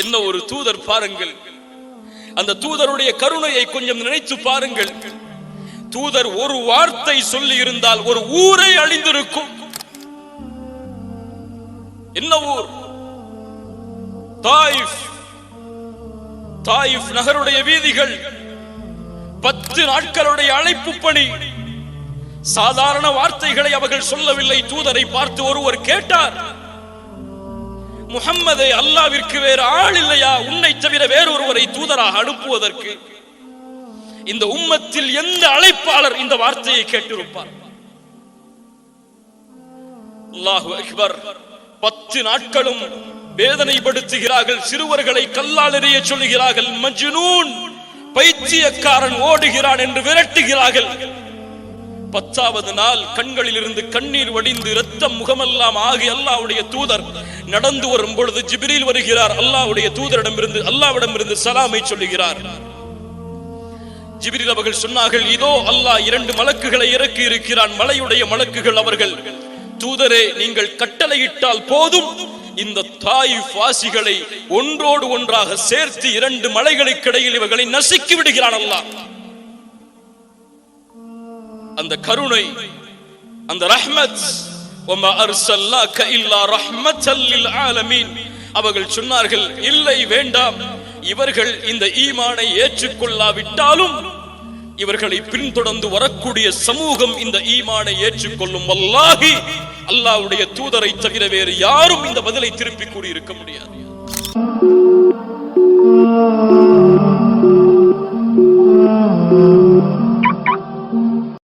என்ன ஒரு தூதர் பாருங்கள். அந்த தூதருடைய கருணையை கொஞ்சம் நினைத்து பாருங்கள். தூதர் ஒரு வார்த்தை சொல்லி இருந்தால் ஒரு ஊரை அழிந்திருக்கும். என்ன ஊர்? தாயிஃப். தாயிஃப் நகருடைய வீதிகள் 10 நாட்களுடைய அழைப்பு பணி. சாதாரண வார்த்தைகளை அவர்கள் சொல்லவில்லை. தூதரை பார்த்து ஒருவர் கேட்டார், முஹம்மதே, அல்லாஹ்விற்கு வேறு ஆள் இல்லையா? உன்னை தவிர வேறொருவரை தூதராக அனுப்புவதற்கு? இந்த உம்மத்தில் எந்த அழைப்பாளர் இந்த வார்த்தையை கேட்டிருப்பார்? அல்லாஹு அக்பர். 10 நாட்களும் வேதனைப்படுத்துகிறார்கள். சிறுவர்களை கல்லால் எறிய சொல்லுகிறார்கள். மஜ்னூன், பைத்தியக்காரன், ஓடுகிறான் என்று விரட்டுகிறார்கள். 10வது நாள் கண்களில் இருந்து கண்ணீர் வடிந்து இரத்தம் முகமெல்லாம் ஆகி அல்லாஹ்வுடைய தூதர் நடந்து வரும் பொழுது ஜிப்ரீல் வருகிறார். அல்லாஹ்வுடைய தூதரிடமிருந்து அல்லாஹ்விடமிருந்து சலாமை சொல்லுகிறார். ஜிப்ரீல் அவர்கள் சொன்னார்கள், இதோ அல்லாஹ் 2 மலக்குகளை இறக்கி இருக்கிறான், மலையுடைய மலக்குகள். அவர்கள், தூதரே, நீங்கள் கட்டளையிட்டால் போதும், இந்த தாயிஃப் வாசிகளை ஒன்றோடு ஒன்றாக சேர்த்து 2 மலைகளுக்கு இடையில் இவர்களை நசுக்கி விடுகிறான் அல்லாஹ். அந்த கருணை, அந்த ரஹ்மத், வமா அர்ஸல்னாக இல்லா ரஹ்மத்தல் லில் ஆலமீன். அவர்கள் சொன்னார்கள், இல்லை, வேண்டாம், இவர்கள் இந்த ஈமானை ஏற்றுக்கொள்ளாவிட்டாலும் இவர்களை பின்தொடர்ந்து வரக்கூடிய சமூகம் இந்த ஈமானை ஏற்றுக்கொள்ளும். வல்லாஹி, அல்லாஹ்வுடைய தூதரை தவிர வேறு யாரும் இந்த பதிலை திருப்பி கூறி இருக்க முடியாது.